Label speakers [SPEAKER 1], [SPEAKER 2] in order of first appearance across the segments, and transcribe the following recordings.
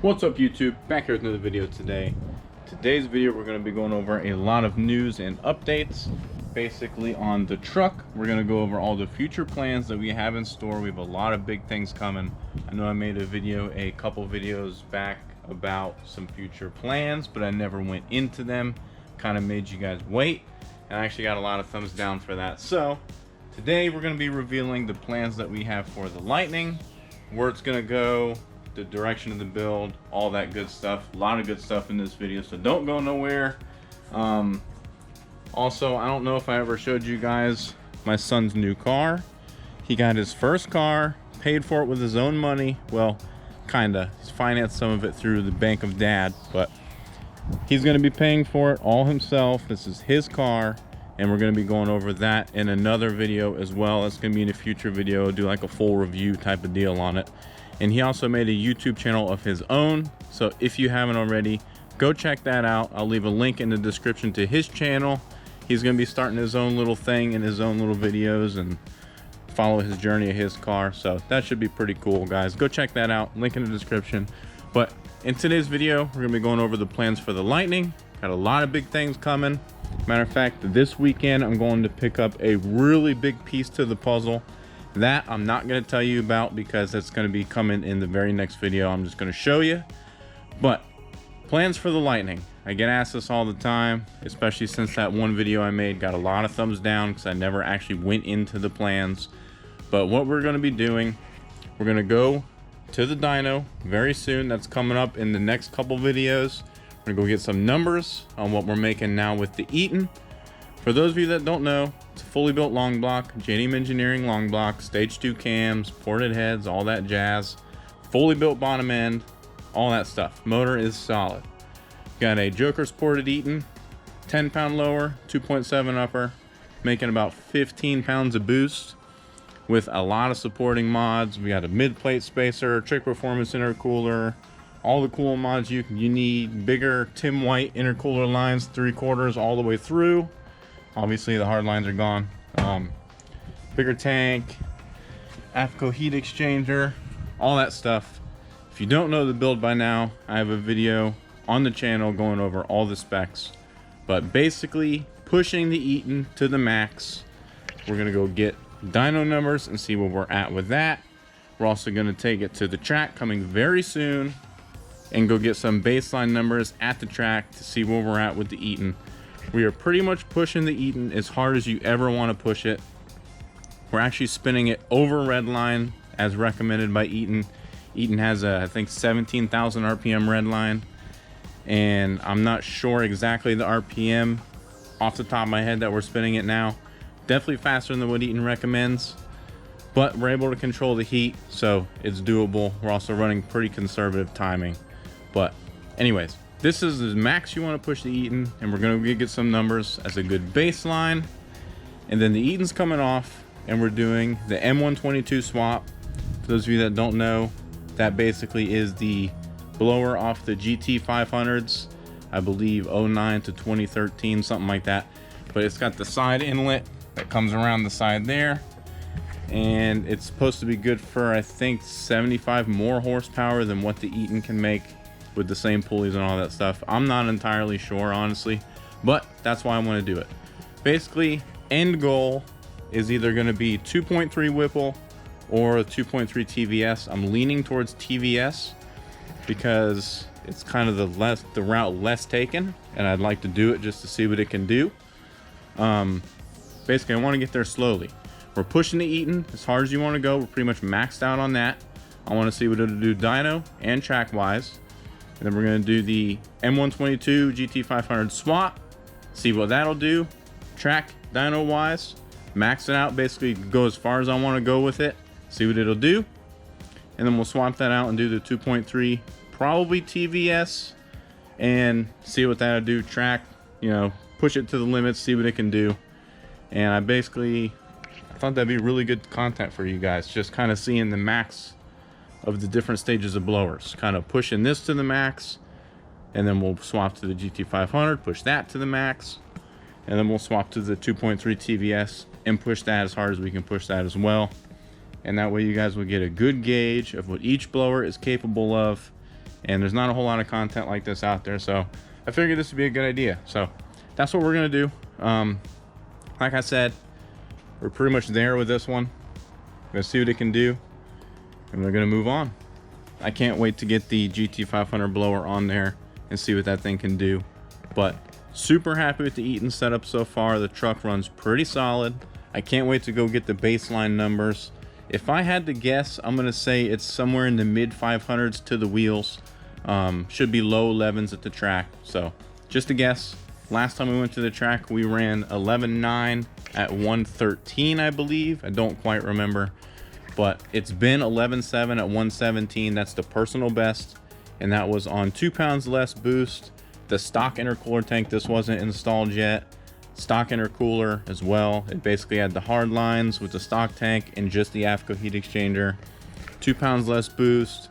[SPEAKER 1] What's up YouTube? Back here with another video today. Today's video we're going to be going over a lot of news and updates basically on the truck. We're going to go over all the future plans that we have in store. We have a lot of big things coming. I know I made a video a couple videos back about some future plans, but I never went into them. Kind of made you guys wait, and I actually got a lot of thumbs down for that. So today we're going to be revealing the plans that we have for the Lightning, where it's going to go, the direction of the build, all that good stuff. A lot of good stuff in this video, so don't go nowhere. Also, I don't know if I ever showed you guys my son's new car. He got his first car, paid for it with his own money. Well, kinda. He's financed some of it through the bank of dad, but he's gonna be paying for it all himself. This is his car, and we're gonna be going over that in another video as well. It's gonna be in a future video, do like a full review type of deal on it. And he also made a YouTube channel of his own, so if you haven't already, go check that out. I'll leave a link in the description to his channel. He's gonna be starting his own little thing and his own little videos and follow his journey of his car, so that should be pretty cool, guys. Go check that out, link in the description. But in today's video, we're gonna be going over the plans for the Lightning. Got a lot of big things coming. Matter of fact, this weekend I'm going to pick up a really big piece to the puzzle that I'm not going to tell you about because it's going to be coming in the very next video. I'm just going to show you. But plans for the Lightning, I get asked this all the time, especially since that one video I made got a lot of thumbs down because I never actually went into the plans. But what we're going to be doing, we're going to go to the dyno very soon. That's coming up in the next couple videos. We're going to go get some numbers on what we're making now with the Eaton. For those of you that don't know, it's a fully built long block, JDM Engineering long block, stage 2 cams, ported heads, all that jazz, fully built bottom end, all that stuff. Motor is solid. Got a Joker's ported Eaton, 10-pound lower, 2.7 upper, making about 15 pounds of boost with a lot of supporting mods. We got a mid-plate spacer, trick performance intercooler, all the cool mods you need, bigger Tim White intercooler lines, 3/4 all the way through. Obviously the hard lines are gone. Bigger tank, AFCO heat exchanger, all that stuff. If you don't know the build by now, I have a video on the channel going over all the specs. But basically, pushing the Eaton to the max. We're gonna go get dyno numbers and see where we're at with that. We're also gonna take it to the track coming very soon and go get some baseline numbers at the track to see where we're at with the Eaton. We are pretty much pushing the Eaton as hard as you ever want to push it. We're actually spinning it over redline as recommended by Eaton. Eaton has a, I think, 17,000 RPM redline, and I'm not sure exactly the RPM off the top of my head that we're spinning it now. Definitely faster than what Eaton recommends, but we're able to control the heat, so it's doable. We're also running pretty conservative timing. But anyways, this is the max you want to push the Eaton, and we're going to get some numbers as a good baseline. And then the Eaton's coming off, and we're doing the M122 swap. For those of you that don't know, that basically is the blower off the GT 500s, I believe 09 to 2013, something like that. But it's got the side inlet that comes around the side there, and it's supposed to be good for, I think, 75 more horsepower than what the Eaton can make with the same pulleys and all that stuff. I'm not entirely sure, honestly, but that's why I want to do it. Basically, end goal is either going to be 2.3 Whipple or 2.3 TVS. I'm leaning towards TVS because it's kind of the route less taken, and I'd like to do it just to see what it can do. Basically, I want to get there slowly. We're pushing the Eaton as hard as you want to go. We're pretty much maxed out on that. I want to see what it'll do dyno and track wise. And then we're going to do the M122 GT500 swap, see what that'll do, track dyno wise, max it out, basically go as far as I want to go with it, see what it'll do, and then we'll swap that out and do the 2.3 probably TVS and see what that'll do, track, you know, push it to the limits, see what it can do. And I thought that'd be really good content for you guys, just kind of seeing the max of the different stages of blowers, kind of pushing this to the max, and then we'll swap to the GT500, push that to the max, and then we'll swap to the 2.3 TVS and push that as hard as we can push that as well. And that way you guys will get a good gauge of what each blower is capable of and there's not a whole lot of content like this out there, so I figured this would be a good idea. So that's what we're gonna do. Like I said, we're pretty much there with this one. We're gonna see what it can do, and we're gonna move on. I can't wait to get the GT500 blower on there and see what that thing can do. But super happy with the Eaton setup so far. The truck runs pretty solid. I can't wait to go get the baseline numbers. If I had to guess, I'm gonna say it's somewhere in the mid 500s to the wheels. Should be low 11s at the track. So just a guess. Last time we went to the track, we ran 11.9 at 113, I believe. I don't quite remember, but it's been 11.7 at 117. That's the personal best, and that was on 2 pounds less boost. The stock intercooler tank, this wasn't installed yet. Stock intercooler as well. It basically had the hard lines with the stock tank and just the AFCO heat exchanger. 2 pounds less boost.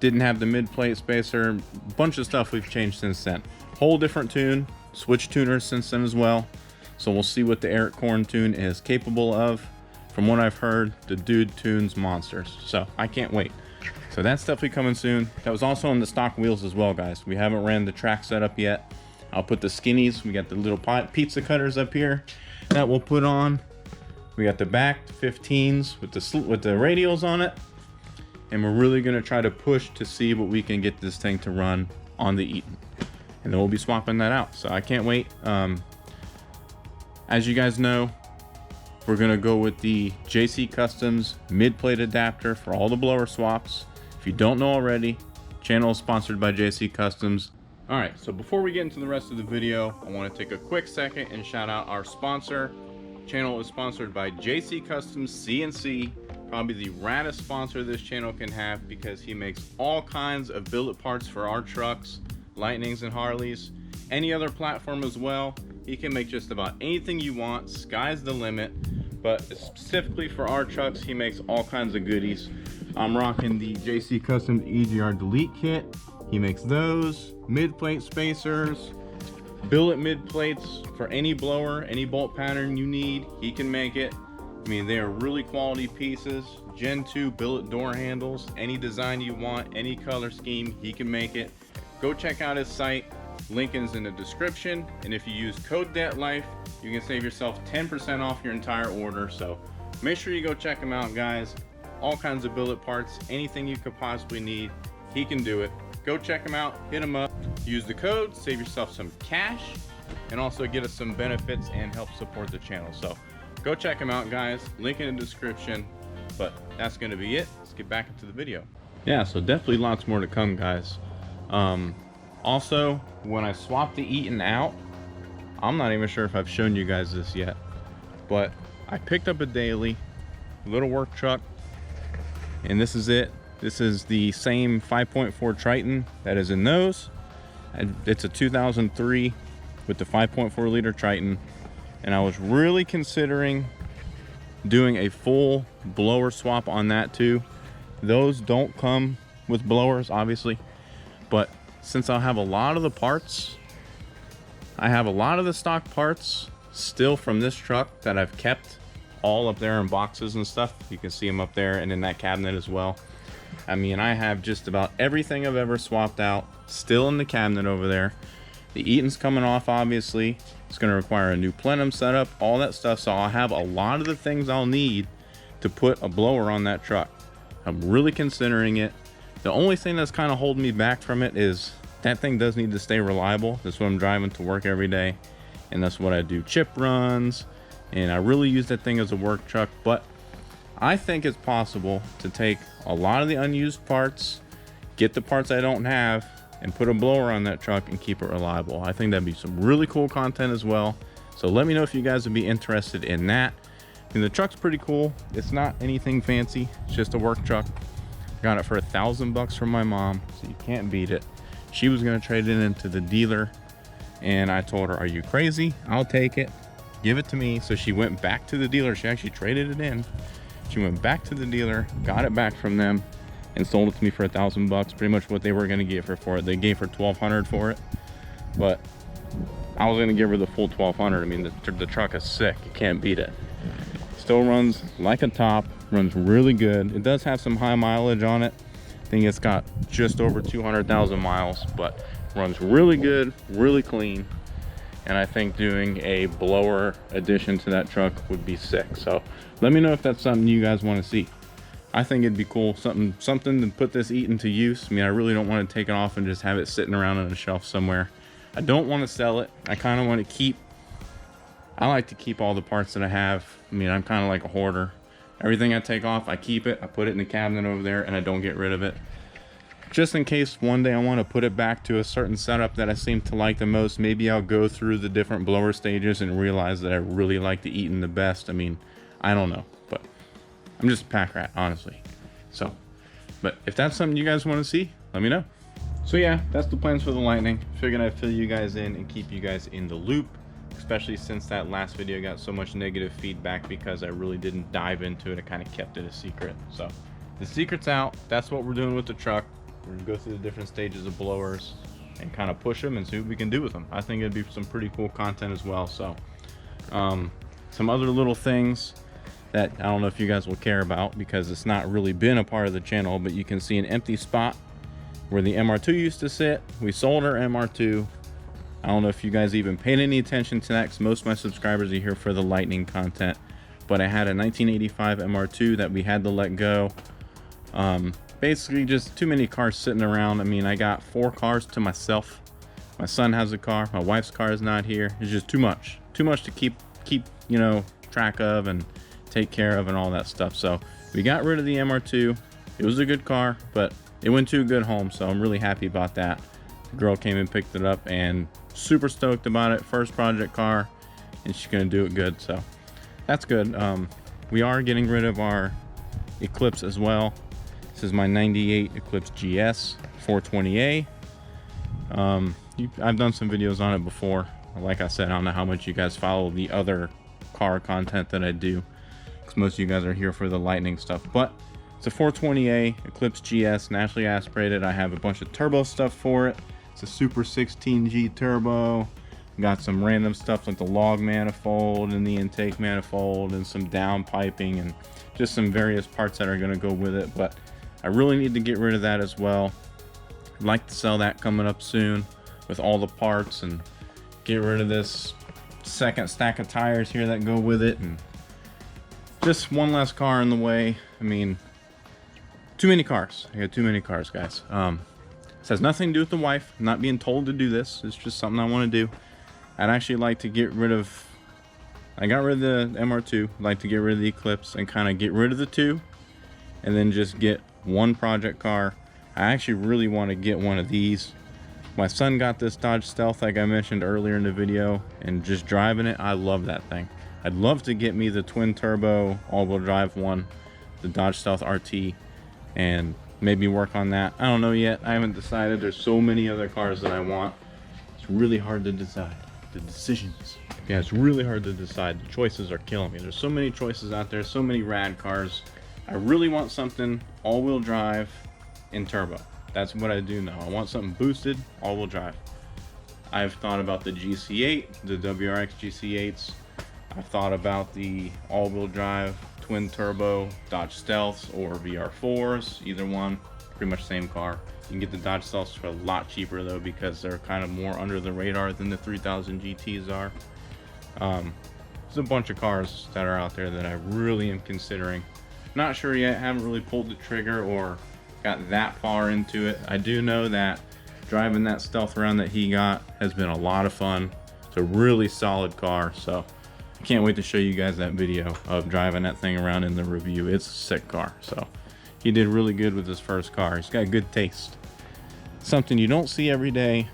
[SPEAKER 1] Didn't have the mid plate spacer. Bunch of stuff we've changed since then. Whole different tune. Switch tuners since then as well. So we'll see what the Eric Korn tune is capable of. From what I've heard, the dude tunes monsters. So I can't wait. So that's definitely coming soon. That was also on the stock wheels as well, guys. We haven't ran the track setup yet. I'll put the skinnies. We got the little pizza cutters up here that we'll put on. We got the back 15s with the radials on it. And we're really gonna try to push to see what we can get this thing to run on the Eaton. And then we'll be swapping that out. So I can't wait. As you guys know, we're gonna go with the JC Customs mid-plate adapter for all the blower swaps. If you don't know already, channel is sponsored by JC Customs. All right, so before we get into the rest of the video, I wanna take a quick second and shout out our sponsor. Channel is sponsored by JC Customs CNC, probably the raddest sponsor this channel can have, because he makes all kinds of billet parts for our trucks, Lightnings and Harleys, any other platform as well. He can make just about anything you want. Sky's the limit. But specifically for our trucks, he makes all kinds of goodies. I'm rocking the JC Customs EGR Delete Kit. He makes those. Mid-plate spacers, billet mid-plates for any blower, any bolt pattern you need, he can make it. I mean, they are really quality pieces. Gen 2 billet door handles, any design you want, any color scheme, he can make it. Go check out his site. Link is in the description. And if you use code Debtlife, you can save yourself 10% off your entire order. So make sure you go check him out, guys. All kinds of billet parts, anything you could possibly need, he can do it. Go check him out, hit him up, use the code, save yourself some cash, and also get us some benefits and help support the channel. So go check him out, guys. Link in the description. But that's gonna be it. Let's get back into the video. Yeah, so definitely lots more to come, guys. Also, when I swap the Eaton out, I'm not even sure if I've shown you guys this yet, but I picked up a daily, little work truck, and this is it. This is the same 5.4 Triton that is in those. And it's a 2003 with the 5.4 liter Triton, and I was really considering doing a full blower swap on that too. Those don't come with blowers, obviously, but since I'll have a lot of the parts, I have a lot of the stock parts still from this truck that I've kept all up there in boxes and stuff. You can see them up there and in that cabinet as well. I mean, I have just about everything I've ever swapped out still in the cabinet over there. The Eaton's coming off, obviously. It's going to require a new plenum setup, all that stuff. So I'll have a lot of the things I'll need to put a blower on that truck. I'm really considering it. The only thing that's kind of holding me back from it is that thing does need to stay reliable. That's what I'm driving to work every day, and that's what I do chip runs, and I really use that thing as a work truck. But I think it's possible to take a lot of the unused parts, get the parts I don't have, and put a blower on that truck and keep it reliable. I think that'd be some really cool content as well. So let me know if you guys would be interested in that. And the truck's pretty cool. It's not anything fancy. It's just a work truck. Got it for $1,000 from my mom, so you can't beat it. She was gonna trade it into the dealer, and I told her, are you crazy? I'll take it, give it to me. So she went back to the dealer. She actually traded it in. She went back to the dealer, got it back from them, and sold it to me for $1,000, pretty much what they were gonna get for it. They gave her $1,200 for it, but I was gonna give her the full $1,200. I mean, the truck is sick, you can't beat it. Still runs like a top, runs really good. It does have some high mileage on it. think it's got just over 200,000 miles, but runs really good, really clean. And I think doing a blower addition to that truck would be sick. So let me know if that's something you guys want to see. I think it'd be cool, something to put this Eaton to use. I mean, I really don't want to take it off and just have it sitting around on a shelf somewhere. I don't want to sell it. I kind of want to keep, I like to keep all the parts that I have. I mean, I'm kind of like a hoarder. Everything I take off, I keep it, I put it in the cabinet over there, and I don't get rid of it. Just in case one day I want to put it back to a certain setup that I seem to like the most. Maybe I'll go through the different blower stages and realize that I really like the Eaton the best. I mean, I don't know, but I'm just a pack rat, honestly. So, but if that's something you guys want to see, let me know. So yeah, that's the plans for the Lightning. Figured I'd fill you guys in and keep you guys in the loop, especially since that last video got so much negative feedback because I really didn't dive into it. I kind of kept it a secret. So the secret's out. That's what we're doing with the truck. We're gonna go through the different stages of blowers and kind of push them and see what we can do with them. I think it'd be some pretty cool content as well. So some other little things that I don't know if you guys will care about because it's not really been a part of the channel, but you can see an empty spot where the MR2 used to sit. We sold our MR2. I don't know if you guys even paid any attention to that because most of my subscribers are here for the Lightning content, but I had a 1985 MR2 that we had to let go. Basically just too many cars sitting around. I mean, I got 4 cars to myself. My son has a car, my wife's car is not here. It's just too much to keep you know, track of and take care of and all that stuff. So we got rid of the MR2. It was a good car, but it went to a good home, so I'm really happy about that. The girl came and picked it up and super stoked about it. First project car, and she's gonna do it good, so that's good. We are getting rid of our Eclipse as well. This is my 98 Eclipse GS 420A. I've done some videos on it before. Like I said, I don't know how much you guys follow the other car content that I do, because most of you guys are here for the Lightning stuff. But it's a 420A Eclipse GS, naturally aspirated. I have a bunch of turbo stuff for it. It's a Super 16G turbo. Got some random stuff like the log manifold and the intake manifold and some down piping and just some various parts that are going to go with it. But I really need to get rid of that as well. I'd like to sell that coming up soon with all the parts and get rid of this second stack of tires here that go with it, and just one less car in the way. I mean, too many cars. I got too many cars, guys. This has nothing to do with the wife. I'm not being told to do this. It's just something I want to do. I'd actually like to get rid of, I got rid of the MR2. I'd like to get rid of the Eclipse and kind of get rid of the 2 and then just get one project car. I actually really want to get one of these. My son got this Dodge Stealth like I mentioned earlier in the video, and just driving it, I love that thing. I'd love to get me the twin turbo all-wheel drive one, the Dodge Stealth RT, and maybe work on that. I don't know yet. I haven't decided. There's so many other cars that I want. It's really hard to decide. The decisions. Yeah, it's really hard to decide. The choices are killing me. There's so many choices out there, so many rad cars. I really want something all-wheel drive in turbo. That's what I do now. I want something boosted, all-wheel drive. I've thought about the GC8, the WRX GC8s. I've thought about the all-wheel drive twin turbo Dodge Stealths or VR4s, either one, pretty much same car. You can get the Dodge Stealths for a lot cheaper though, because they're kind of more under the radar than the 3000 GTs are. There's a bunch of cars that are out there that I really am considering. Not sure yet, haven't really pulled the trigger or got that far into it. I do know that driving that Stealth around that he got has been a lot of fun. It's a really solid car, so I can't wait to show you guys that video of driving that thing around in the review. It's a sick car, so he did really good with his first car. He's got good taste. Something you don't see every day.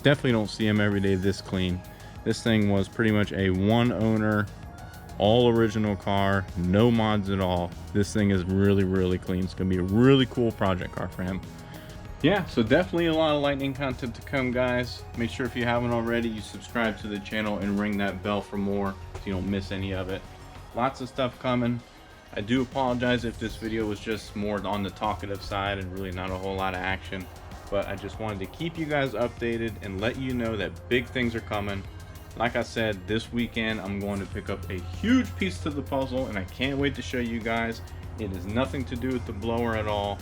[SPEAKER 1] Definitely don't see him every day this clean. This thing was pretty much a one owner, all original car, no mods at all. This thing is really, really clean. It's gonna be a really cool project car for him. Yeah, so definitely a lot of Lightning content to come, guys. Make sure if you haven't already, you subscribe to the channel and ring that bell for more so you don't miss any of it. Lots of stuff coming. I do apologize if this video was just more on the talkative side and really not a whole lot of action, but I just wanted to keep you guys updated and let you know that big things are coming. Like I said, this weekend I'm going to pick up a huge piece to the puzzle, and I can't wait to show you guys. It has nothing to do with the blower at all.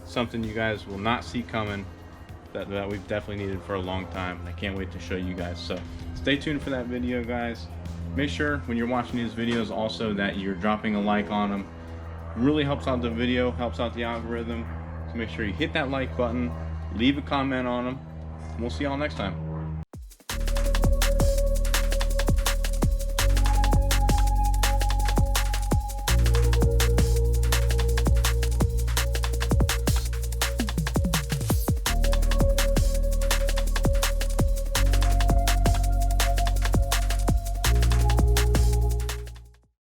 [SPEAKER 1] something you guys will not see coming, that we've definitely needed for a long time. I can't wait to show you guys. So stay tuned for that video, guys. Make sure when you're watching these videos also that you're dropping a like on them. It really helps out the video, helps out the algorithm. So make sure you hit that like button, leave a comment on them, and we'll see y'all next time.